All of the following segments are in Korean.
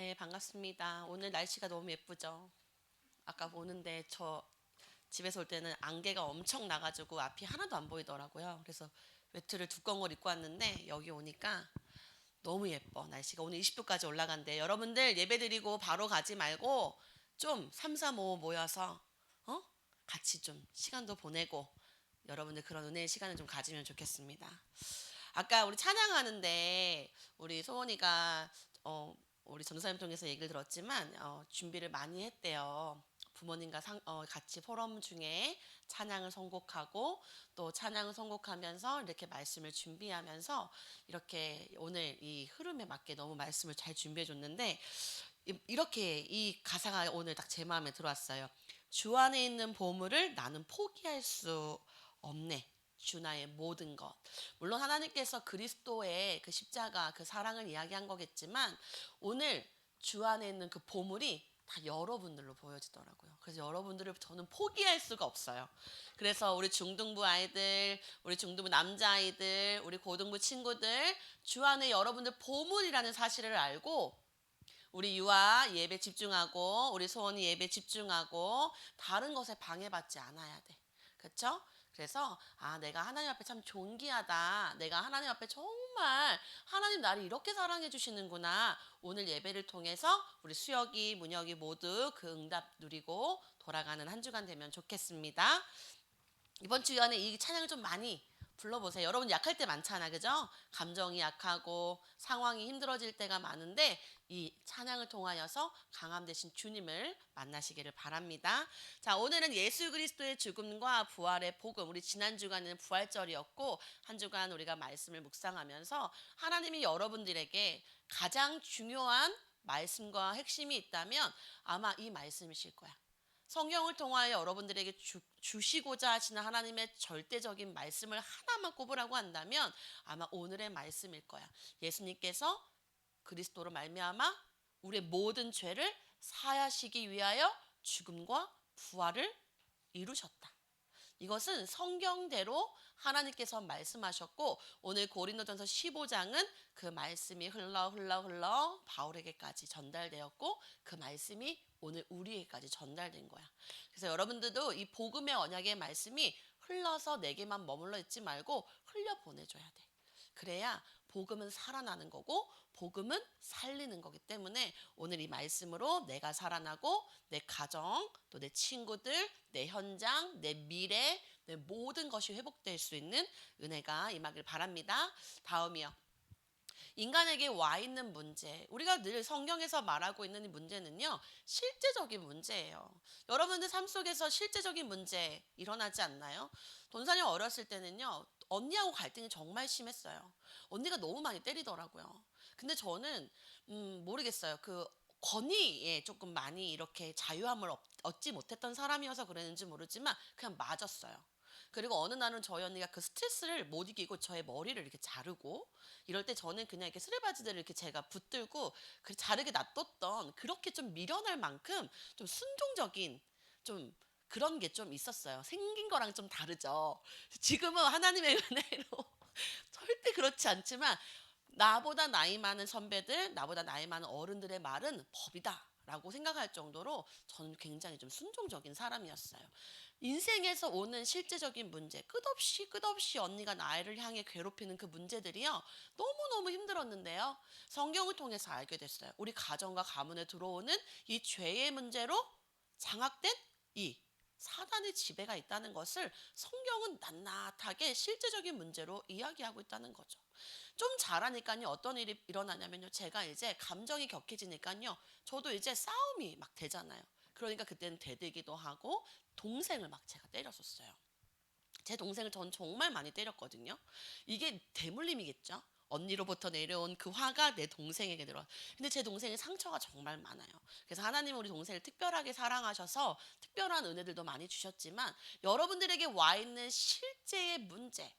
네, 반갑습니다. 오늘 날씨가 너무 예쁘죠? 아까 오는데 저 집에서 올 때는 안개가 엄청 나가지고 앞이 하나도 안 보이더라고요. 그래서 외투를 두꺼운 걸 입고 왔는데 여기 오니까 너무 예뻐. 날씨가 오늘 20도까지 올라간대. 여러분들 예배 드리고 바로 가지 말고 좀 3, 4, 5 모여서 어? 같이 좀 시간도 보내고 여러분들 그런 은혜의 시간을 좀 가지면 좋겠습니다. 아까 우리 찬양하는데 우리 소원이가 어, 우리 전도사님 통해서 얘기를 들었지만 준비를 많이 했대요. 부모님과 같이 포럼 중에 찬양을 선곡하고 또 찬양을 선곡하면서 이렇게 말씀을 준비하면서 이렇게 오늘 이 흐름에 맞게 너무 말씀을 잘 준비해 줬는데 이렇게 이 가사가 오늘 딱 제 마음에 들어왔어요. 주 안에 있는 보물을 나는 포기할 수 없네. 주 나의 모든 것. 물론 하나님께서 그리스도의 그 십자가 그 사랑을 이야기한 거겠지만 오늘 주 안에 있는 그 보물이 다 여러분들로 보여지더라고요. 그래서 여러분들을 저는 포기할 수가 없어요. 그래서 우리 중등부 아이들, 우리 중등부 남자아이들, 우리 고등부 친구들 주 안에 여러분들 보물이라는 사실을 알고 우리 유아 예배 집중하고 우리 소원이 예배 집중하고 다른 것에 방해받지 않아야 돼. 그렇죠? 그래서 내가 하나님 앞에 참 존귀하다. 내가 하나님 앞에 정말 하나님 나를 이렇게 사랑해 주시는구나. 오늘 예배를 통해서 우리 수혁이, 문혁이 모두 그 응답 누리고 돌아가는 한 주간 되면 좋겠습니다. 이번 주간에 이 찬양을 좀 많이 불러보세요. 여러분 약할 때 많잖아, 그죠? 감정이 약하고 상황이 힘들어질 때가 많은데 이 찬양을 통하여서 강함 되신 주님을 만나시기를 바랍니다. 자, 오늘은 예수 그리스도의 죽음과 부활의 복음. 우리 지난 주간은 부활절이었고 한 주간 우리가 말씀을 묵상하면서 하나님이 여러분들에게 가장 중요한 말씀과 핵심이 있다면 아마 이 말씀이실 거야. 성경을 통하여 여러분들에게 주시고자 하시는 하나님의 절대적인 말씀을 하나만 꼽으라고 한다면 아마 오늘의 말씀일 거야. 예수님께서 그리스도로 말미암아 우리의 모든 죄를 사하시기 위하여 죽음과 부활을 이루셨다. 이것은 성경대로 하나님께서 말씀하셨고 오늘 고린도전서 15장은 그 말씀이 흘러 바울에게까지 전달되었고 그 말씀이 오늘 우리에게까지 전달된 거야. 그래서 여러분들도 이 복음의 언약의 말씀이 흘러서 내게만 머물러 있지 말고 흘려 보내줘야 돼. 그래야 복음은 살아나는 거고 복음은 살리는 거기 때문에 오늘 이 말씀으로 내가 살아나고 내 가정 또 내 친구들 내 현장 내 미래 내 모든 것이 회복될 수 있는 은혜가 임하길 바랍니다. 다음이요. 인간에게 와 있는 문제. 우리가 늘 성경에서 말하고 있는 이 문제는요. 실제적인 문제예요. 여러분들 삶 속에서 실제적인 문제 일어나지 않나요? 돈사님 어렸을 때는요. 언니하고 갈등이 정말 심했어요. 언니가 너무 많이 때리더라고요. 근데 저는 모르겠어요. 그 권위에 조금 많이 이렇게 자유함을 얻지 못했던 사람이어서 그랬는지 모르지만 그냥 맞았어요. 그리고 어느 날은 저희 언니가 그 스트레스를 못 이기고 저의 머리를 이렇게 자르고 이럴 때 저는 그냥 이렇게 쓰레바지들을 이렇게 제가 붙들고 그 자르게 놔뒀던 그렇게 좀 미련할 만큼 좀 순종적인 좀 그런 게 좀 있었어요. 생긴 거랑 좀 다르죠. 지금은 하나님의 은혜로 절대 그렇지 않지만 나보다 나이 많은 선배들, 나보다 나이 많은 어른들의 말은 법이다. 라고 생각할 정도로 저는 굉장히 좀 순종적인 사람이었어요. 인생에서 오는 실제적인 문제, 끝없이 언니가 나를 향해 괴롭히는 그 문제들이요. 너무너무 힘들었는데요. 성경을 통해서 알게 됐어요. 우리 가정과 가문에 들어오는 이 죄의 문제로 장악된 이 사단의 지배가 있다는 것을 성경은 낱낱하게 실제적인 문제로 이야기하고 있다는 거죠. 좀 자라니까요 어떤 일이 일어나냐면요 제가 이제 감정이 격해지니까요 저도 이제 싸움이 막 되잖아요. 그러니까 그때는 대들기도 하고 동생을 막 제가 때렸었어요. 제 동생을 전 정말 많이 때렸거든요. 이게 대물림이겠죠. 언니로부터 내려온 그 화가 내 동생에게 들어. 근데 제 동생의 상처가 정말 많아요. 그래서 하나님은 우리 동생을 특별하게 사랑하셔서 특별한 은혜들도 많이 주셨지만 여러분들에게 와 있는 실제의 문제,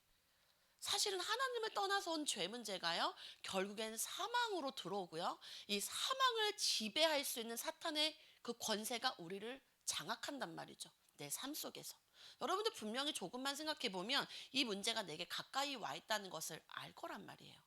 사실은 하나님을 떠나서 온 죄 문제가요. 결국엔 사망으로 들어오고요. 이 사망을 지배할 수 있는 사탄의 그 권세가 우리를 장악한단 말이죠. 내 삶 속에서. 여러분들 분명히 조금만 생각해 보면 이 문제가 내게 가까이 와 있다는 것을 알 거란 말이에요.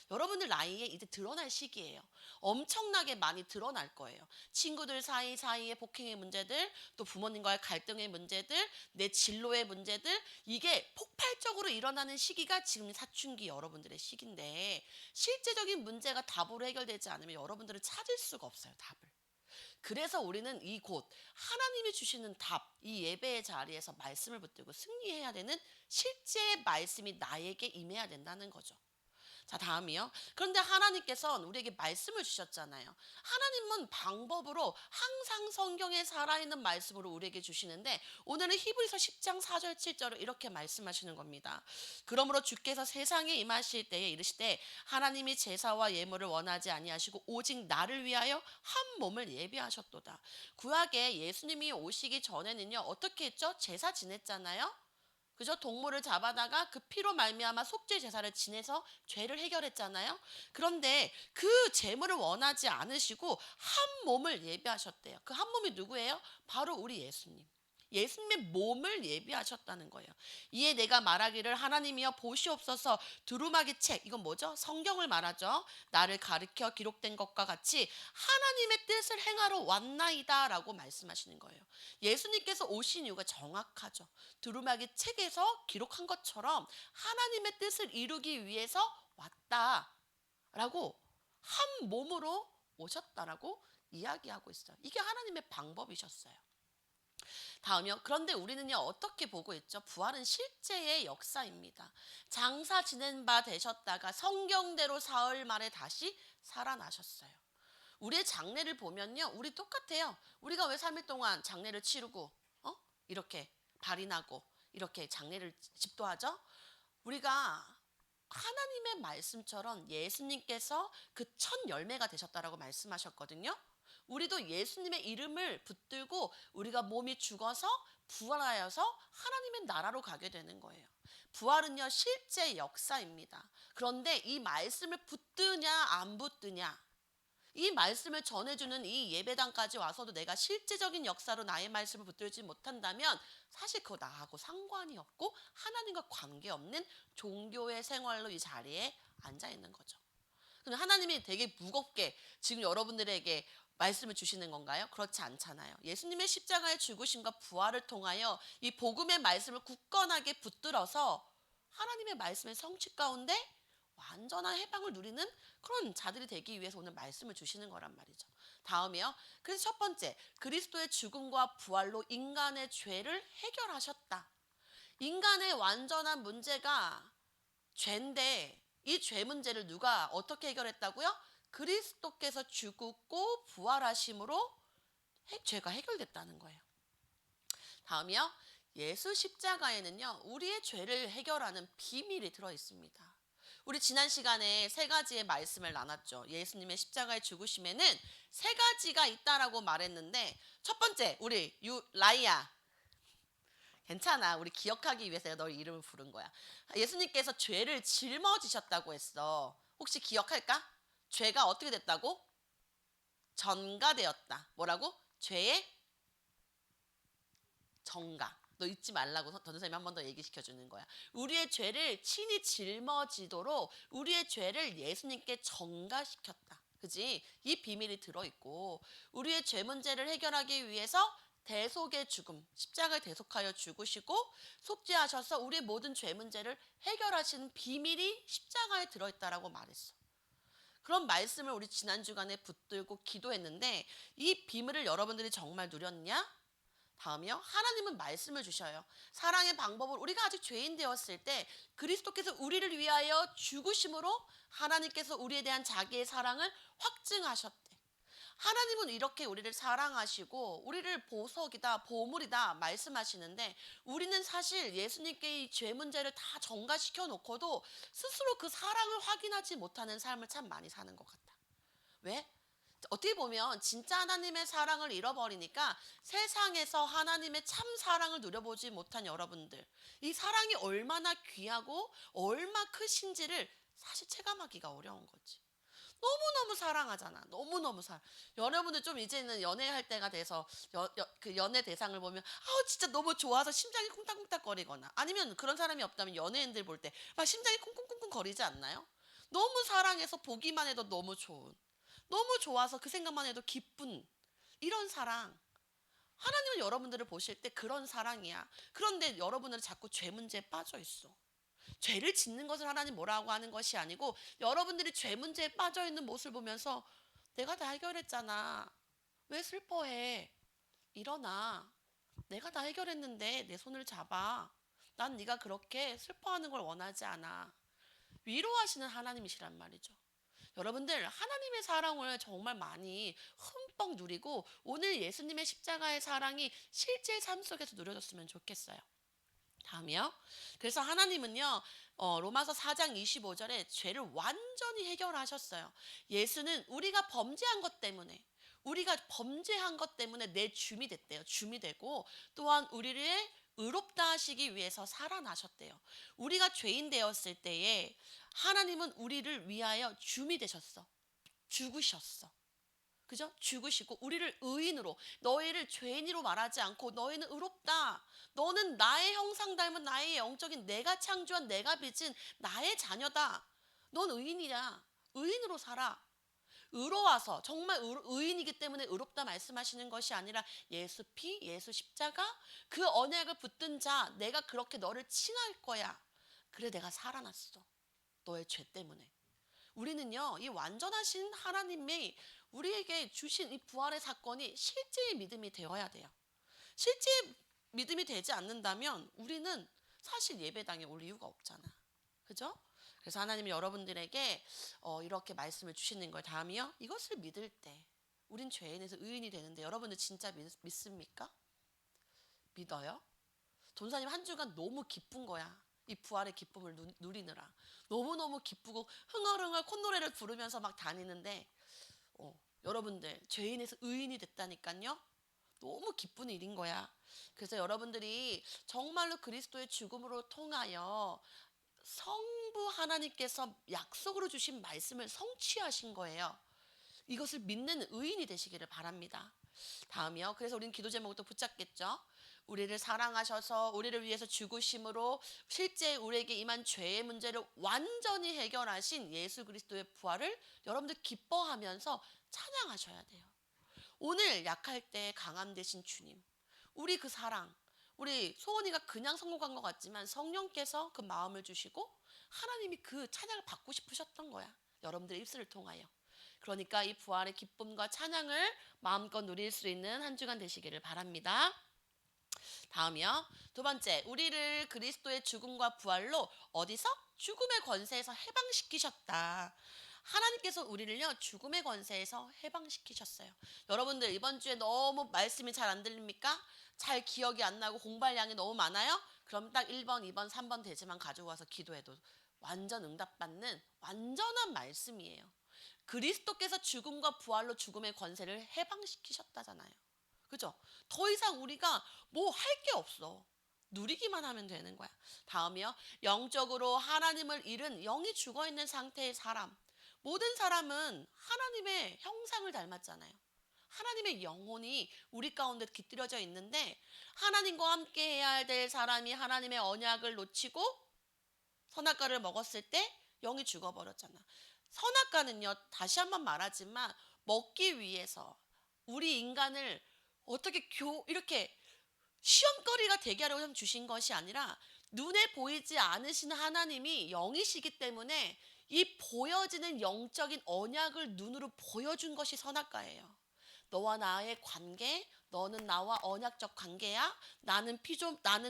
여러분들 나이에 이제 드러날 시기예요. 엄청나게 많이 드러날 거예요. 친구들 사이사이의 폭행의 문제들, 또 부모님과의 갈등의 문제들, 내 진로의 문제들, 이게 폭발적으로 일어나는 시기가 지금 사춘기 여러분들의 시기인데, 실제적인 문제가 답으로 해결되지 않으면 여러분들은 찾을 수가 없어요, 답을. 그래서 우리는 이곳 하나님이 주시는 답, 이 예배의 자리에서 말씀을 붙들고 승리해야 되는 실제 말씀이 나에게 임해야 된다는 거죠. 자, 다음이요. 그런데 하나님께서는 우리에게 말씀을 주셨잖아요. 하나님은 방법으로 항상 성경에 살아있는 말씀으로 우리에게 주시는데, 오늘은 히브리서 10장 4절 7절을 이렇게 말씀하시는 겁니다. 그러므로 주께서 세상에 임하실 때에 이르시되 하나님이 제사와 예물을 원하지 아니하시고 오직 나를 위하여 한 몸을 예비하셨도다. 구약에 예수님이 오시기 전에는요, 어떻게 했죠? 제사 지냈잖아요. 그죠? 동물을 잡아다가 그 피로 말미암아 속죄 제사를 지내서 죄를 해결했잖아요. 그런데 그 제물을 원하지 않으시고 한 몸을 예비하셨대요. 그 한 몸이 누구예요? 바로 우리 예수님. 예수님의 몸을 예비하셨다는 거예요. 이에 내가 말하기를 하나님이여 보시옵소서, 두루마기 책, 이건 뭐죠? 성경을 말하죠. 나를 가르쳐 기록된 것과 같이 하나님의 뜻을 행하러 왔나이다 라고 말씀하시는 거예요. 예수님께서 오신 이유가 정확하죠. 두루마기 책에서 기록한 것처럼 하나님의 뜻을 이루기 위해서 왔다라고, 한 몸으로 오셨다라고 이야기하고 있어요. 이게 하나님의 방법이셨어요. 다음이요. 그런데 우리는요, 어떻게 보고 있죠? 부활은 실제의 역사입니다. 장사 지낸 바 되셨다가 성경대로 사흘 만에 다시 살아나셨어요. 우리의 장례를 보면요, 우리 똑같아요. 우리가 왜 3일 동안 장례를 치르고 이렇게 발인하고 이렇게 장례를 집도하죠? 우리가 하나님의 말씀처럼 예수님께서 그 첫 열매가 되셨다라고 말씀하셨거든요. 우리도 예수님의 이름을 붙들고 우리가 몸이 죽어서 부활하여서 하나님의 나라로 가게 되는 거예요. 부활은요, 실제 역사입니다. 그런데 이 말씀을 붙드냐 안 붙드냐, 이 말씀을 전해주는 이 예배당까지 와서도 내가 실제적인 역사로 나의 말씀을 붙들지 못한다면 사실 그거 나하고 상관이 없고 하나님과 관계없는 종교의 생활로 이 자리에 앉아 있는 거죠. 근데 하나님이 되게 무겁게 지금 여러분들에게 말씀을 주시는 건가요? 그렇지 않잖아요. 예수님의 십자가의 죽으심과 부활을 통하여 이 복음의 말씀을 굳건하게 붙들어서 하나님의 말씀의 성취 가운데 완전한 해방을 누리는 그런 자들이 되기 위해서 오늘 말씀을 주시는 거란 말이죠. 다음이요. 그래서 첫 번째, 그리스도의 죽음과 부활로 인간의 죄를 해결하셨다. 인간의 완전한 문제가 죄인데, 이 죄 문제를 누가 어떻게 해결했다고요? 그리스도께서 죽고 부활하심으로 죄가 해결됐다는 거예요. 다음이요. 예수 십자가에는요, 우리의 죄를 해결하는 비밀이 들어 있습니다. 우리 지난 시간에 세 가지의 말씀을 나눴죠. 예수님의 십자가의 죽으심에는 세 가지가 있다라고 말했는데, 첫 번째, 우리 라이야. 괜찮아. 우리 기억하기 위해서 내가 너 이름을 부른 거야. 예수님께서 죄를 짊어지셨다고 했어. 혹시 기억할까? 죄가 어떻게 됐다고? 전가되었다. 뭐라고? 죄의 전가. 너 잊지 말라고 전도사님이 한 번 더 얘기시켜 주는 거야. 우리의 죄를 친히 짊어지도록 우리의 죄를 예수님께 전가시켰다. 그지? 이 비밀이 들어있고, 우리의 죄 문제를 해결하기 위해서 대속의 죽음, 십자가에 대속하여 죽으시고 속죄하셔서 우리의 모든 죄 문제를 해결하시는 비밀이 십자가에 들어있다라고 말했어. 그런 말씀을 우리 지난 주간에 붙들고 기도했는데, 이 비밀을 여러분들이 정말 누렸냐? 다음이요. 하나님은 말씀을 주셔요. 사랑의 방법을, 우리가 아직 죄인 되었을 때 그리스도께서 우리를 위하여 죽으심으로 하나님께서 우리에 대한 자기의 사랑을 확증하셨대. 하나님은 이렇게 우리를 사랑하시고 우리를 보석이다, 보물이다 말씀하시는데, 우리는 사실 예수님께 이 죄 문제를 다 전가시켜 놓고도 스스로 그 사랑을 확인하지 못하는 삶을 참 많이 사는 것 같다. 왜? 어떻게 보면 진짜 하나님의 사랑을 잃어버리니까 세상에서 하나님의 참 사랑을 누려보지 못한 여러분들, 이 사랑이 얼마나 귀하고 얼마 크신지를 사실 체감하기가 어려운 거지. 너무너무 사랑하잖아. 너무너무 여러분들 좀 이제는 연애할 때가 돼서 그 연애 대상을 보면 아우 진짜 너무 좋아서 심장이 쿵딱쿵딱 거리거나, 아니면 그런 사람이 없다면 연예인들 볼 때 막 심장이 쿵쿵쿵쿵 거리지 않나요? 너무 사랑해서 보기만 해도 너무 좋은, 너무 좋아서 그 생각만 해도 기쁜 이런 사랑. 하나님은 여러분들을 보실 때 그런 사랑이야. 그런데 여러분들은 자꾸 죄 문제에 빠져 있어. 죄를 짓는 것을 하나님 뭐라고 하는 것이 아니고, 여러분들이 죄 문제에 빠져 있는 모습을 보면서 내가 다 해결했잖아, 왜 슬퍼해, 일어나, 내가 다 해결했는데 내 손을 잡아, 난 네가 그렇게 슬퍼하는 걸 원하지 않아. 위로하시는 하나님이시란 말이죠. 여러분들, 하나님의 사랑을 정말 많이 흠뻑 누리고 오늘 예수님의 십자가의 사랑이 실제 삶 속에서 누려졌으면 좋겠어요. 다음이요. 그래서 하나님은요, 로마서 4장 25절에 죄를 완전히 해결하셨어요. 예수는 우리가 범죄한 것 때문에 내 줌이 됐대요. 줌이 되고, 또한 우리를 의롭다 하시기 위해서 살아나셨대요. 우리가 죄인 되었을 때에 하나님은 우리를 위하여 줌이 되셨어. 죽으셨어. 그죠? 죽으시고 우리를 의인으로, 너희를 죄인으로 말하지 않고 너희는 의롭다, 너는 나의 형상 닮은 나의 영적인, 내가 창조한, 내가 빚은 나의 자녀다, 넌 의인이야, 의인으로 살아. 의로워서 정말 의인이기 때문에 의롭다 말씀하시는 것이 아니라 예수 피, 예수 십자가, 그 언약을 붙든 자, 내가 그렇게 너를 칭할 거야. 그래 내가 살아났어, 너의 죄 때문에. 우리는요, 이 완전하신 하나님이 우리에게 주신 이 부활의 사건이 실제의 믿음이 되어야 돼요. 실제 믿음이 되지 않는다면 우리는 사실 예배당에 올 이유가 없잖아. 그죠? 그래서 하나님이 여러분들에게 이렇게 말씀을 주시는 거예요. 다음이요. 이것을 믿을 때 우린 죄인에서 의인이 되는데, 여러분들 진짜 믿습니까? 믿어요? 전사님 한 주간 너무 기쁜 거야. 이 부활의 기쁨을 누리느라 너무너무 기쁘고 흥얼흥얼 콧노래를 부르면서 막 다니는데, 여러분들 죄인에서 의인이 됐다니까요. 너무 기쁜 일인 거야. 그래서 여러분들이 정말로 그리스도의 죽음으로 통하여 성부 하나님께서 약속으로 주신 말씀을 성취하신 거예요. 이것을 믿는 의인이 되시기를 바랍니다. 다음이요. 그래서 우리는 기도 제목을 또 붙잡겠죠. 우리를 사랑하셔서 우리를 위해서 죽으심으로 실제 우리에게 임한 죄의 문제를 완전히 해결하신 예수 그리스도의 부활을 여러분들 기뻐하면서 찬양하셔야 돼요. 오늘 약할 때 강함 되신 주님, 우리 그 사랑, 우리 소원이가 그냥 성공한 것 같지만 성령께서 그 마음을 주시고 하나님이 그 찬양을 받고 싶으셨던 거야, 여러분들의 입술을 통하여. 그러니까 이 부활의 기쁨과 찬양을 마음껏 누릴 수 있는 한 주간 되시기를 바랍니다. 다음이요. 두 번째, 우리를 그리스도의 죽음과 부활로 어디서? 죽음의 권세에서 해방시키셨다. 하나님께서 우리를요, 죽음의 권세에서 해방시키셨어요. 여러분들 이번 주에 너무 말씀이 잘 안 들립니까? 잘 기억이 안 나고 공부할 양이 너무 많아요? 그럼 딱 1번, 2번, 3번 대지만 가지고 와서 기도해도 완전 응답받는 완전한 말씀이에요. 그리스도께서 죽음과 부활로 죽음의 권세를 해방시키셨다잖아요. 그죠? 더 이상 우리가 뭐 할 게 없어. 누리기만 하면 되는 거야. 다음이요. 영적으로 하나님을 잃은, 영이 죽어 있는 상태의 사람. 모든 사람은 하나님의 형상을 닮았잖아요. 하나님의 영혼이 우리 가운데 깃들여져 있는데, 하나님과 함께 해야 될 사람이 하나님의 언약을 놓치고 선악과를 먹었을 때 영이 죽어버렸잖아. 선악과는요, 다시 한번 말하지만 먹기 위해서 우리 인간을 어떻게 이렇게 시험거리가 되게 하려고 주신 것이 아니라, 눈에 보이지 않으시는 하나님이 영이시기 때문에 이 보여지는 영적인 언약을 눈으로 보여준 것이 선악과예요. 너와 나의 관계, 너는 나와 언약적 관계야. 나는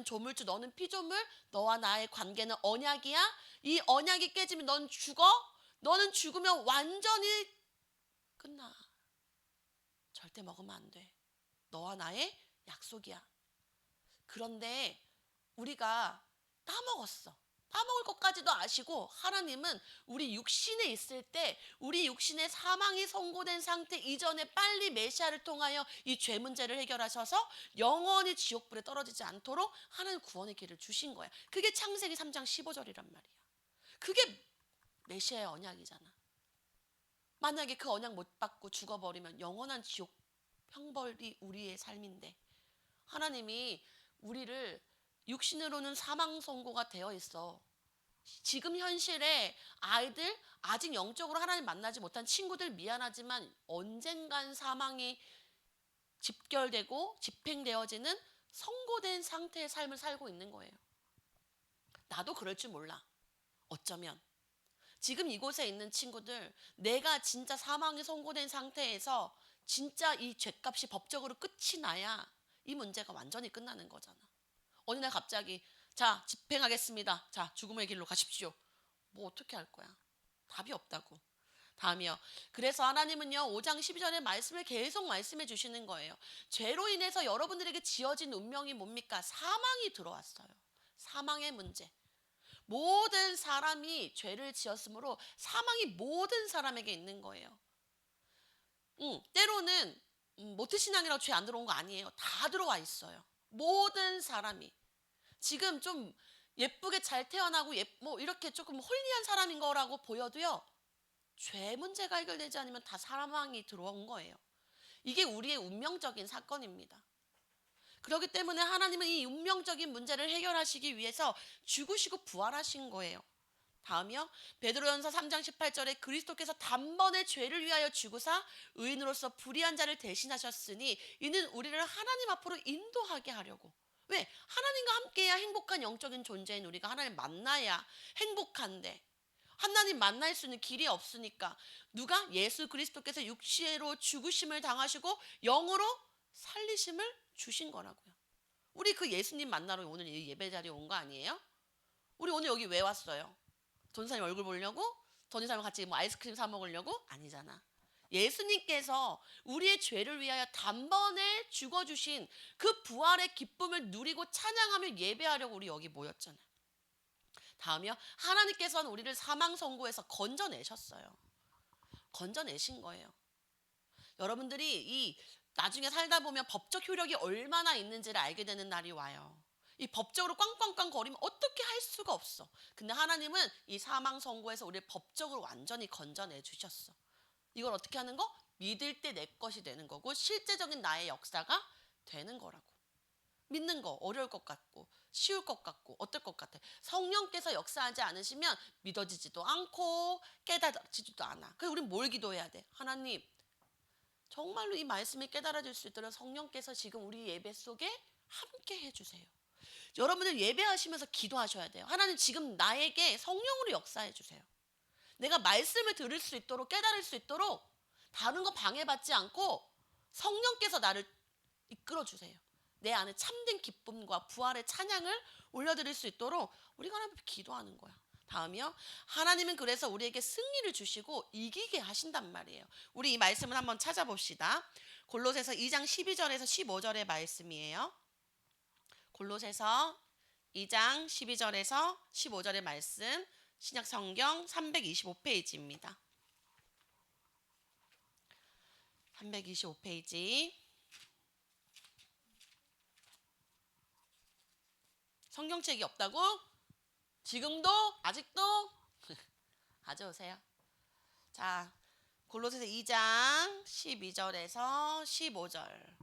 조물주, 너는 피조물. 너와 나의 관계는 언약이야. 이 언약이 깨지면 넌 죽어. 너는 죽으면 완전히 끝나. 절대 먹으면 안 돼. 너와 나의 약속이야. 그런데 우리가 따먹었어. 따먹을 것까지도 아시고, 하나님은 우리 육신에 있을 때, 우리 육신의 사망이 선고된 상태 이전에 빨리 메시아를 통하여 이 죄 문제를 해결하셔서 영원히 지옥불에 떨어지지 않도록 하나님 구원의 길을 주신 거야. 그게 창세기 3장 15절이란 말이야. 그게 메시아의 언약이잖아. 만약에 그 언약 못 받고 죽어버리면 영원한 지옥 형벌이 우리의 삶인데, 하나님이 우리를 육신으로는 사망 선고가 되어 있어. 지금 현실에 아이들 아직 영적으로 하나님 만나지 못한 친구들 미안하지만 언젠간 사망이 집결되고 집행되어지는 선고된 상태의 삶을 살고 있는 거예요. 나도 그럴 줄 몰라. 어쩌면 지금 이곳에 있는 친구들, 내가 진짜 사망이 선고된 상태에서 진짜 이 죄값이 법적으로 끝이 나야 이 문제가 완전히 끝나는 거잖아. 어느 날 갑자기 자 집행하겠습니다. 자 죽음의 길로 가십시오. 뭐 어떻게 할 거야? 답이 없다고. 다음이요. 그래서 하나님은요 5장 12절의 말씀을 계속 말씀해 주시는 거예요. 죄로 인해서 여러분들에게 지어진 운명이 뭡니까? 사망이 들어왔어요. 사망의 문제. 모든 사람이 죄를 지었으므로 사망이 모든 사람에게 있는 거예요. 때로는 모태신앙이라고 죄 안 들어온 거 아니에요. 다 들어와 있어요. 모든 사람이. 지금 좀 예쁘게 잘 태어나고 뭐 이렇게 조금 홀리한 사람인 거라고 보여도요. 죄 문제가 해결되지 않으면 다 사망이 들어온 거예요. 이게 우리의 운명적인 사건입니다. 그렇기 때문에 하나님은 이 운명적인 문제를 해결하시기 위해서 죽으시고 부활하신 거예요. 다음이요. 베드로전서 3장 18절에 그리스도께서 단번에 죄를 위하여 죽으사 의인으로서 불의한 자를 대신하셨으니 이는 우리를 하나님 앞으로 인도하게 하려고. 왜? 하나님과 함께해야 행복한 영적인 존재인 우리가 하나님 만나야 행복한데 하나님 만날 수 있는 길이 없으니까 누가? 예수 그리스도께서 육체로 죽으심을 당하시고 영으로 살리심을 주신 거라고요. 우리 그 예수님 만나러 오늘 이 예배 자리에 온 거 아니에요? 우리 오늘 여기 왜 왔어요? 전사님 얼굴 보려고? 전사님 같이 뭐 아이스크림 사 먹으려고? 아니잖아. 예수님께서 우리의 죄를 위하여 단번에 죽어주신 그 부활의 기쁨을 누리고 찬양하며 예배하려고 우리 여기 모였잖아요. 다음이요. 하나님께서는 우리를 사망 선고에서 건져내셨어요. 건져내신 거예요. 여러분들이 이 나중에 살다 보면 법적 효력이 얼마나 있는지를 알게 되는 날이 와요. 이 법적으로 꽝꽝꽝 거리면 어떻게 할 수가 없어. 근데 하나님은 이 사망 선고에서 우리를 법적으로 완전히 건져내 주셨어. 이걸 어떻게 하는 거? 믿을 때 내 것이 되는 거고 실제적인 나의 역사가 되는 거라고. 믿는 거 어려울 것 같고 쉬울 것 같고 어떨 것 같아. 성령께서 역사하지 않으시면 믿어지지도 않고 깨달아지지도 않아. 그래서 우리는 뭘 기도해야 돼? 하나님 정말로 이 말씀이 깨달아질 수 있도록 성령께서 지금 우리 예배 속에 함께 해주세요. 여러분들 예배하시면서 기도하셔야 돼요. 하나님 지금 나에게 성령으로 역사해 주세요. 내가 말씀을 들을 수 있도록 깨달을 수 있도록 다른 거 방해받지 않고 성령께서 나를 이끌어 주세요. 내 안에 참된 기쁨과 부활의 찬양을 올려드릴 수 있도록 우리가 하나님 앞에 기도하는 거야. 다음이요. 하나님은 그래서 우리에게 승리를 주시고 이기게 하신단 말이에요. 우리 이 말씀을 한번 찾아봅시다. 골로새서 2장 12절에서 15절의 말씀이에요. 골로새서 2장 12절에서 15절의 말씀, 신약 성경 325페이지입니다. 325페이지. 성경책이 없다고? 지금도? 아직도? 가져오세요. 자, 골로새서 2장 12절에서 15절.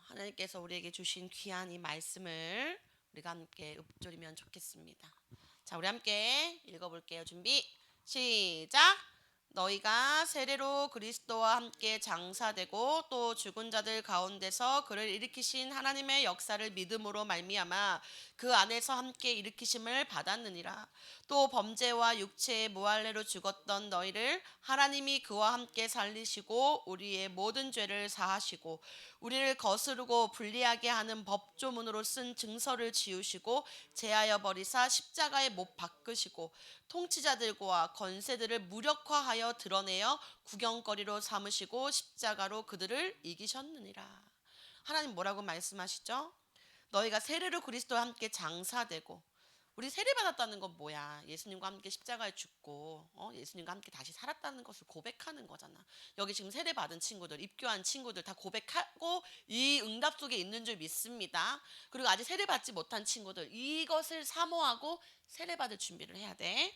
하나님께서 우리에게 주신 귀한 이 말씀을 우리가 함께 읊조리면 좋겠습니다. 자, 우리 함께 읽어볼게요. 준비, 시작! 너희가 세례로 그리스도와 함께 장사되고 또 죽은 자들 가운데서 그를 일으키신 하나님의 역사를 믿음으로 말미암아 그 안에서 함께 일으키심을 받았느니라. 또 범죄와 육체의 무할례로 죽었던 너희를 하나님이 그와 함께 살리시고 우리의 모든 죄를 사하시고 우리를 거스르고 불리하게 하는 법조문으로 쓴 증서를 지우시고 제하여 버리사 십자가에 못 박으시고 통치자들과 권세들을 무력화하여 드러내어 구경거리로 삼으시고 십자가로 그들을 이기셨느니라. 하나님 뭐라고 말씀하시죠? 너희가 세례로 그리스도와 함께 장사되고. 우리 세례 받았다는 건 뭐야? 예수님과 함께 십자가에 죽고 예수님과 함께 다시 살았다는 것을 고백하는 거잖아. 여기 지금 세례 받은 친구들, 입교한 친구들 다 고백하고 이 응답 속에 있는 줄 믿습니다. 그리고 아직 세례 받지 못한 친구들, 이것을 사모하고 세례 받을 준비를 해야 돼.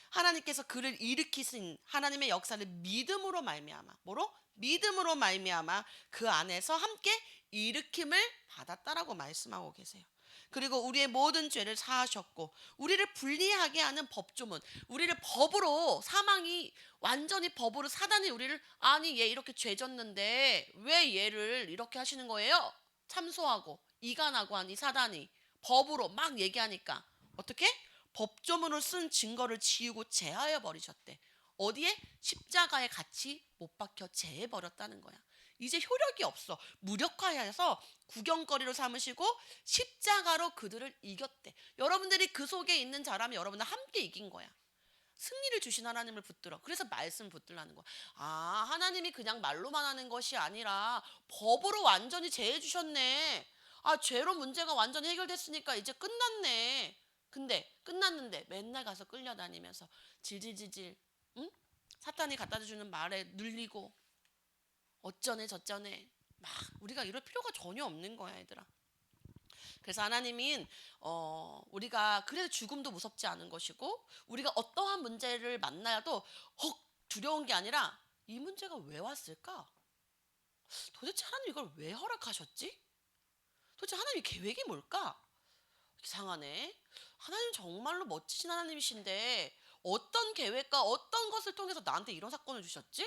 하나님께서 그를 일으키신 하나님의 역사를 믿음으로 말미암아, 뭐로? 믿음으로 말미암아 그 안에서 함께 일으킴을 받았다라고 말씀하고 계세요. 그리고 우리의 모든 죄를 사하셨고 우리를 불리하게 하는 법조문, 우리를 법으로 사망이 완전히 법으로 사단이 우리를 아니 얘 이렇게 죄 졌는데 왜 얘를 이렇게 하시는 거예요? 참소하고 이간하고 하니 사단이 법으로 막 얘기하니까 어떻게? 법조문으로 쓴 증거를 지우고 제하여 버리셨대. 어디에? 십자가에 같이 못 박혀 제해 버렸다는 거야. 이제 효력이 없어. 무력화해서 구경거리로 삼으시고 십자가로 그들을 이겼대. 여러분들이 그 속에 있는 사람이 여러분과 함께 이긴 거야. 승리를 주신 하나님을 붙들어. 그래서 말씀을 붙들라는 거야. 아, 하나님이 그냥 말로만 하는 것이 아니라 법으로 완전히 제해 주셨네. 아, 죄로 문제가 완전히 해결됐으니까 이제 끝났네. 근데 끝났는데 맨날 가서 끌려다니면서 질질질질, 응? 사탄이 갖다 주는 말에 눌리고 어쩌네 저쩌네 막 우리가 이럴 필요가 전혀 없는 거야, 얘들아. 그래서 하나님은 우리가 그래도 죽음도 무섭지 않은 것이고 우리가 어떠한 문제를 만나도 헉 두려운 게 아니라 이 문제가 왜 왔을까? 도대체 하나님 이걸 왜 허락하셨지? 도대체 하나님의 계획이 뭘까? 이상하네. 하나님 정말로 멋지신 하나님이신데 어떤 계획과 어떤 것을 통해서 나한테 이런 사건을 주셨지?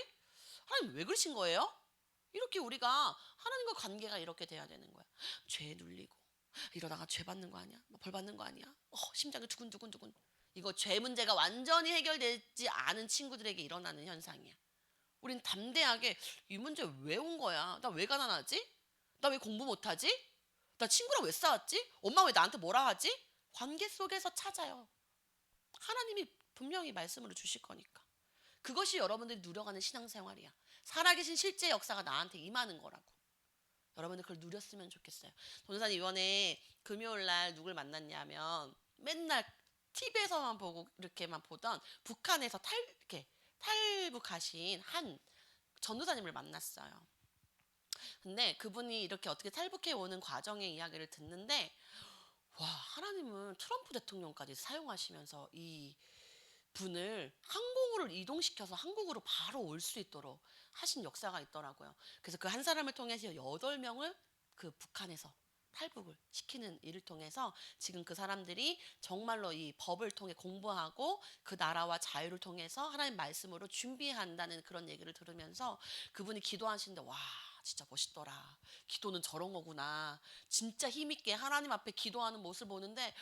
하나님 왜 그러신 거예요? 이렇게 우리가 하나님과 관계가 이렇게 돼야 되는 거야. 죄에 눌리고 이러다가 죄 받는 거 아니야? 뭐 벌 받는 거 아니야? 심장이 두근두근두근. 이거 죄 문제가 완전히 해결되지 않은 친구들에게 일어나는 현상이야. 우린 담대하게 이 문제 왜 온 거야? 나 왜 가난하지? 나 왜 공부 못하지? 나 친구랑 왜 싸웠지? 엄마 왜 나한테 뭐라 하지? 관계 속에서 찾아요. 하나님이 분명히 말씀으로 주실 거니까. 그것이 여러분들이 누려가는 신앙생활이야. 살아계신 실제 역사가 나한테 임하는 거라고. 여러분들 그걸 누렸으면 좋겠어요. 전도사님 이번에 금요일날 누굴 만났냐면 맨날 TV에서만 보고 이렇게만 보던 북한에서 이렇게 탈북하신 한 전도사님을 만났어요. 근데 그분이 이렇게 어떻게 탈북해 오는 과정의 이야기를 듣는데 와, 하나님은 트럼프 대통령까지 사용하시면서 이 분을 항공으로 이동시켜서 한국으로 바로 올 수 있도록 하신 역사가 있더라고요. 그래서 그 한 사람을 통해서 8명을 그 북한에서 탈북을 시키는 일을 통해서 지금 그 사람들이 정말로 이 법을 통해 공부하고 그 나라와 자유를 통해서 하나님 말씀으로 준비한다는 그런 얘기를 들으면서 그분이 기도하시는데 와, 진짜 멋있더라. 기도는 저런 거구나. 진짜 힘있게 하나님 앞에 기도하는 모습을 보는데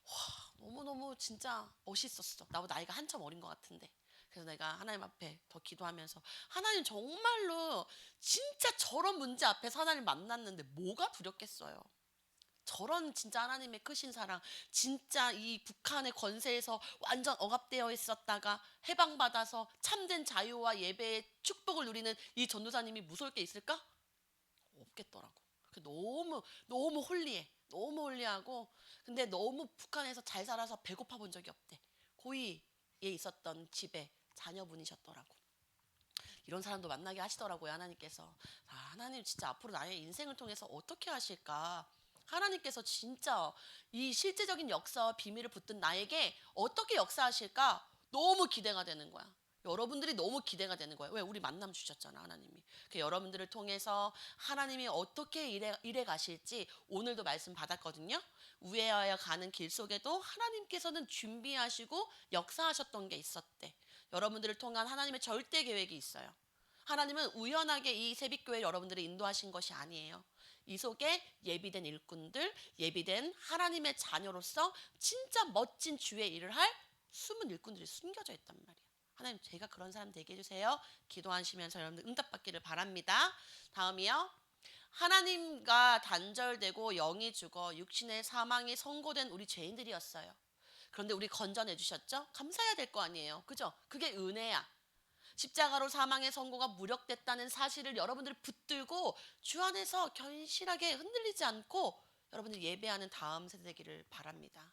와, 너무너무 진짜 멋있었어. 나보다 나이가 한참 어린 것 같은데. 그래서 내가 하나님 앞에 더 기도하면서 하나님 정말로 진짜 저런 문제 앞에서 하나님 만났는데 뭐가 두렵겠어요. 저런 진짜 하나님의 크신 사랑, 진짜 이 북한의 권세에서 완전 억압되어 있었다가 해방받아서 참된 자유와 예배의 축복을 누리는 이 전도사님이 무서울 게 있을까? 없겠더라고. 너무 너무 홀리해. 너무 홀리하고 근데 너무 북한에서 잘 살아서 배고파 본 적이 없대. 고위에 있었던 집에 자녀분이셨더라고. 이런 사람도 만나게 하시더라고요, 하나님께서. 아, 하나님 진짜 앞으로 나의 인생을 통해서 어떻게 하실까? 하나님께서 진짜 이 실제적인 역사와 비밀을 붙든 나에게 어떻게 역사하실까? 너무 기대가 되는 거야. 여러분들이 너무 기대가 되는 거예요. 왜? 우리 만남 주셨잖아, 하나님이. 여러분들을 통해서 하나님이 어떻게 일해 가실지 오늘도 말씀 받았거든요. 우회하여 가는 길 속에도 하나님께서는 준비하시고 역사하셨던 게 있었대. 여러분들을 통한 하나님의 절대 계획이 있어요. 하나님은 우연하게 이 새벽교회 여러분들을 인도하신 것이 아니에요. 이 속에 예비된 일꾼들, 예비된 하나님의 자녀로서 진짜 멋진 주의 일을 할 숨은 일꾼들이 숨겨져 있단 말이에요. 하나님 제가 그런 사람 되게 해주세요. 기도하시면서 여러분들 응답받기를 바랍니다. 다음이요. 하나님과 단절되고 영이 죽어 육신의 사망이 선고된 우리 죄인들이었어요. 그런데 우리 건져내 주셨죠? 감사해야 될 거 아니에요. 그죠? 그게 은혜야. 십자가로 사망의 선고가 무력됐다는 사실을 여러분들이 붙들고 주 안에서 견실하게 흔들리지 않고 여러분들 예배하는 다음 세대 되기를 바랍니다.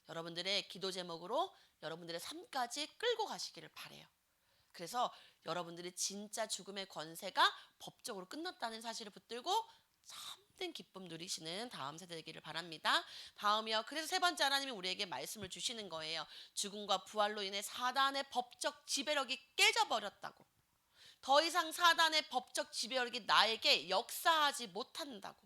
여러분들의 기도 제목으로 여러분들의 삶까지 끌고 가시기를 바래요. 그래서 여러분들이 진짜 죽음의 권세가 법적으로 끝났다는 사실을 붙들고 참된 기쁨 누리시는 다음 세대 되기를 바랍니다. 다음이요. 그래서 세 번째 하나님이 우리에게 말씀을 주시는 거예요. 죽음과 부활로 인해 사단의 법적 지배력이 깨져버렸다고. 더 이상 사단의 법적 지배력이 나에게 역사하지 못한다고.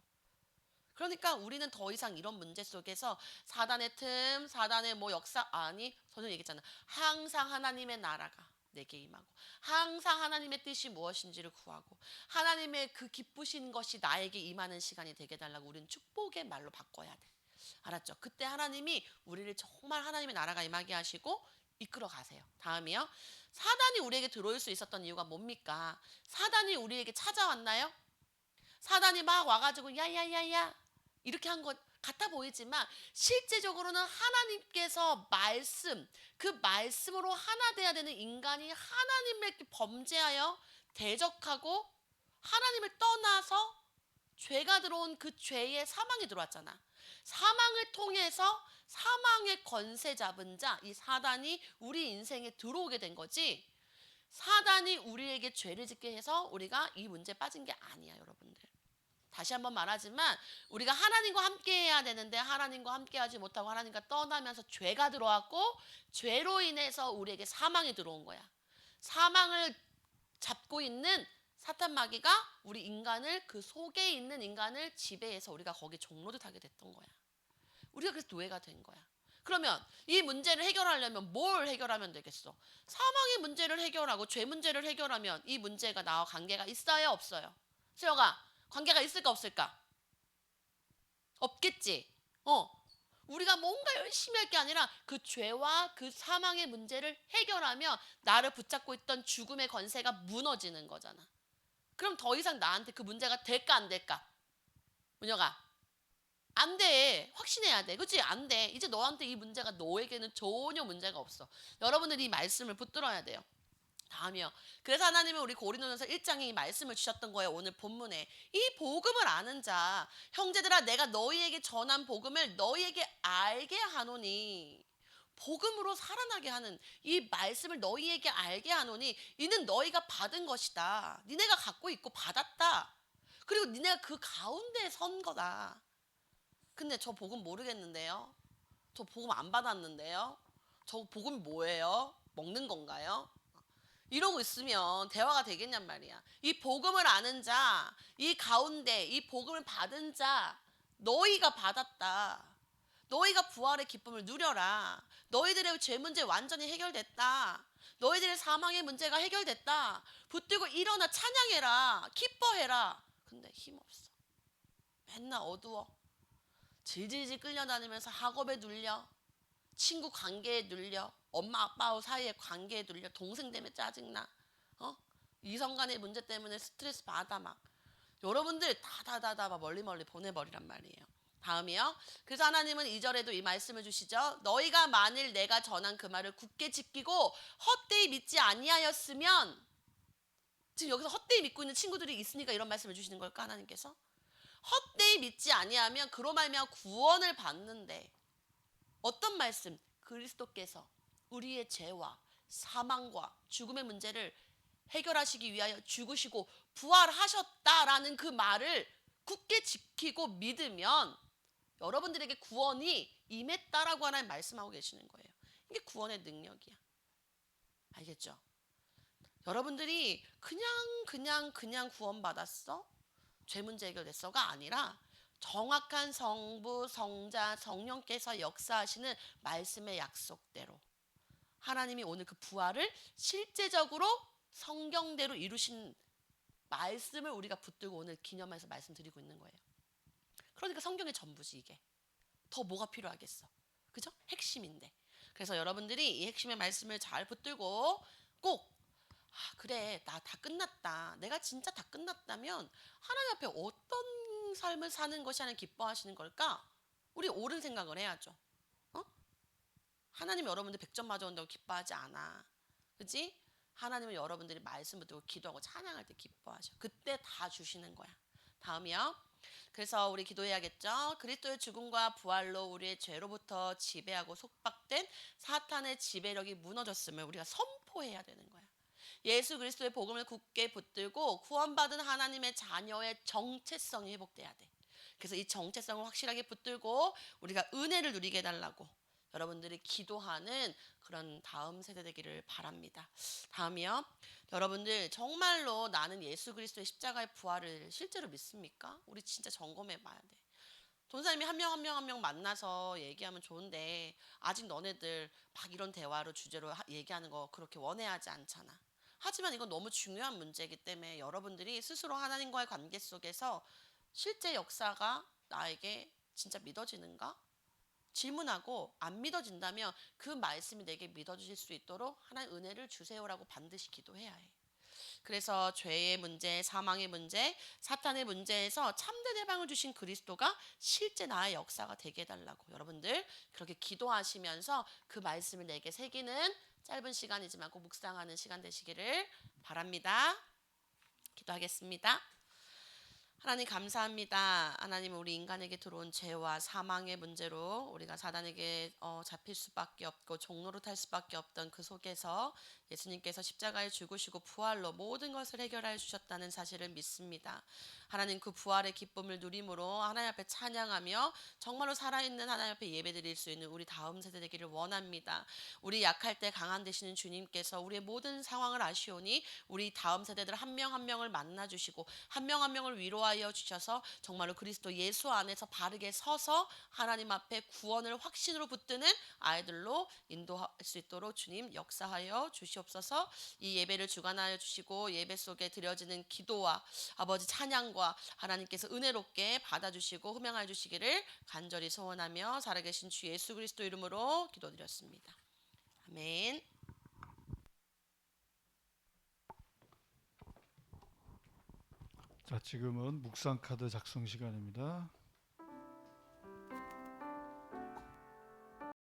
그러니까 우리는 더 이상 이런 문제 속에서 사단의 틈, 사단의 뭐 역사, 아니, 저는 얘기했잖아. 항상 하나님의 나라가 내게 임하고, 항상 하나님의 뜻이 무엇인지를 구하고, 하나님의 그 기쁘신 것이 나에게 임하는 시간이 되게 달라고 우리는 축복의 말로 바꿔야 돼. 알았죠? 그때 하나님이 우리를 정말 하나님의 나라가 임하게 하시고 이끌어 가세요. 다음이요. 사단이 우리에게 들어올 수 있었던 이유가 뭡니까? 사단이 우리에게 찾아왔나요? 사단이 막 와가지고 야야야야 이렇게 한 것 같아 보이지만 실제적으로는 하나님께서 그 말씀으로 하나 돼야 되는 인간이 하나님을 범죄하여 대적하고 하나님을 떠나서 죄가 들어온 그 죄의 사망이 들어왔잖아. 사망을 통해서 사망의 권세 잡은 자, 이 사단이 우리 인생에 들어오게 된 거지. 사단이 우리에게 죄를 짓게 해서 우리가 이 문제에 빠진 게 아니야, 여러분들. 다시 한번 말하지만 우리가 하나님과 함께 해야 되는데 하나님과 함께 하지 못하고 하나님과 떠나면서 죄가 들어왔고 죄로 인해서 우리에게 사망이 들어온 거야. 사망을 잡고 있는 사탄 마귀가 우리 인간을, 그 속에 있는 인간을 지배해서 우리가 거기 종로를 하게 됐던 거야. 우리가 그래서 노예가 된 거야. 그러면 이 문제를 해결하려면 뭘 해결하면 되겠어? 사망의 문제를 해결하고 죄 문제를 해결하면 이 문제가 나와 관계가 있어요, 없어요? 수영아, 관계가 있을까 없을까? 없겠지. 우리가 뭔가 열심히 할 게 아니라 그 죄와 그 사망의 문제를 해결하면 나를 붙잡고 있던 죽음의 권세가 무너지는 거잖아. 그럼 더 이상 나한테 그 문제가 될까 안 될까? 문혁아, 안 돼. 확신해야 돼. 그치? 안 돼. 이제 너한테 이 문제가 너에게는 전혀 문제가 없어. 여러분들이 이 말씀을 붙들어야 돼요. 다음이요. 그래서 하나님은 우리 고린도전서 1장에 이 말씀을 주셨던 거예요. 오늘 본문에. 이 복음을 아는 자, 형제들아 내가 너희에게 전한 복음을 너희에게 알게 하노니, 복음으로 살아나게 하는 이 말씀을 너희에게 알게 하노니 이는 너희가 받은 것이다. 니네가 갖고 있고 받았다. 그리고 니네가 그 가운데 선 거다. 근데 저 복음 모르겠는데요. 저 복음 안 받았는데요. 저 복음이 뭐예요? 먹는 건가요? 이러고 있으면 대화가 되겠냔 말이야. 이 복음을 아는 자, 이 가운데 이 복음을 받은 자, 너희가 받았다. 너희가 부활의 기쁨을 누려라. 너희들의 죄 문제 완전히 해결됐다. 너희들의 사망의 문제가 해결됐다. 붙들고 일어나 찬양해라. 기뻐해라. 근데 힘없어. 맨날 어두워. 질질질 끌려다니면서 학업에 눌려. 친구 관계에 눌려. 엄마 아빠 사이의 관계에 눌려. 동생 때문에 짜증나. 이성 간의 문제 때문에 스트레스 받아 막. 여러분들 다다다다 막 멀리 보내버리란 말이에요. 다음이요. 그래서 하나님은 2절에도 이 말씀을 주시죠. 너희가 만일 내가 전한 그 말을 굳게 지키고 헛되이 믿지 아니하였으면, 지금 여기서 헛되이 믿고 있는 친구들이 있으니까 이런 말씀을 주시는 걸까, 하나님께서? 헛되이 믿지 아니하면 그로 말미암아 구원을 받는데, 어떤 말씀? 그리스도께서 우리의 죄와 사망과 죽음의 문제를 해결하시기 위하여 죽으시고 부활하셨다라는 그 말을 굳게 지키고 믿으면 여러분들에게 구원이 임했다라고 하나님 말씀하고 계시는 거예요. 이게 구원의 능력이야. 알겠죠? 여러분들이 그냥 구원받았어? 죄 문제 해결됐어가 아니라 정확한 성부, 성자, 성령께서 역사하시는 말씀의 약속대로 하나님이 오늘 그 부활을 실제적으로 성경대로 이루신 말씀을 우리가 붙들고 오늘 기념해서 말씀드리고 있는 거예요. 그러니까 성경의 전부지 이게. 더 뭐가 필요하겠어. 그죠? 핵심인데. 그래서 여러분들이 이 핵심의 말씀을 잘 붙들고 꼭 그래, 나 다 끝났다. 내가 진짜 다 끝났다면 하나님 앞에 어떤 삶을 사는 것이 하나님 기뻐하시는 걸까? 우리 옳은 생각을 해야죠. 하나님 여러분들 100점 맞아온다고 기뻐하지 않아. 그치? 하나님은 여러분들이 말씀 붙들고 기도하고 찬양할 때 기뻐하셔. 그때 다 주시는 거야. 다음이요. 그래서 우리 기도해야겠죠. 그리스도의 죽음과 부활로 우리의 죄로부터 지배하고 속박된 사탄의 지배력이 무너졌음을 우리가 선포해야 되는 거야. 예수 그리스도의 복음을 굳게 붙들고 구원받은 하나님의 자녀의 정체성이 회복돼야 돼. 그래서 이 정체성을 확실하게 붙들고 우리가 은혜를 누리게 해달라고 여러분들이 기도하는 그런 다음 세대 되기를 바랍니다. 다음이요. 여러분들 정말로 나는 예수 그리스도의 십자가의 부활을 실제로 믿습니까? 우리 진짜 점검해 봐야 돼. 전사님이 한 명 한 명 한 명 만나서 얘기하면 좋은데 아직 너네들 막 이런 대화로 주제로 얘기하는 거 그렇게 원해하지 않잖아. 하지만 이건 너무 중요한 문제이기 때문에 여러분들이 스스로 하나님과의 관계 속에서 실제 역사가 나에게 진짜 믿어지는가? 질문하고 안 믿어진다면 그 말씀이 내게 믿어질 수 있도록 하나님 은혜를 주세요라고 반드시 기도해야 해. 그래서 죄의 문제, 사망의 문제, 사탄의 문제에서 참된 해방을 주신 그리스도가 실제 나의 역사가 되게 해달라고 여러분들 그렇게 기도하시면서 그 말씀을 내게 새기는 짧은 시간이지만 꼭 묵상하는 시간 되시기를 바랍니다. 기도하겠습니다. 하나님 감사합니다. 하나님 우리 인간에게 들어온 죄와 사망의 문제로 우리가 사단에게 잡힐 수밖에 없고 종로로 탈 수밖에 없던 그 속에서 예수님께서 십자가에 죽으시고 부활로 모든 것을 해결해 주셨다는 사실을 믿습니다. 하나님 그 부활의 기쁨을 누림으로 하나님 앞에 찬양하며 정말로 살아있는 하나님 앞에 예배드릴 수 있는 우리 다음 세대 되기를 원합니다. 우리 약할 때 강한 되시는 주님께서 우리의 모든 상황을 아시오니 우리 다음 세대들 한 명 한 명을 만나주시고 한 명 한 명을 위로하여 주셔서 정말로 그리스도 예수 안에서 바르게 서서 하나님 앞에 구원을 확신으로 붙드는 아이들로 인도할 수 있도록 주님 역사하여 주시옵소서. 이 예배를 주관하여 주시고 예배 속에 드려지는 기도와 아버지 찬양과 하나님께서 은혜롭게 받아주시고 흠양하여 주시기를 간절히 소원하며 살아계신 주 예수 그리스도 이름으로 기도드렸습니다. 아멘. 자, 지금은 묵상 카드 작성 시간입니다.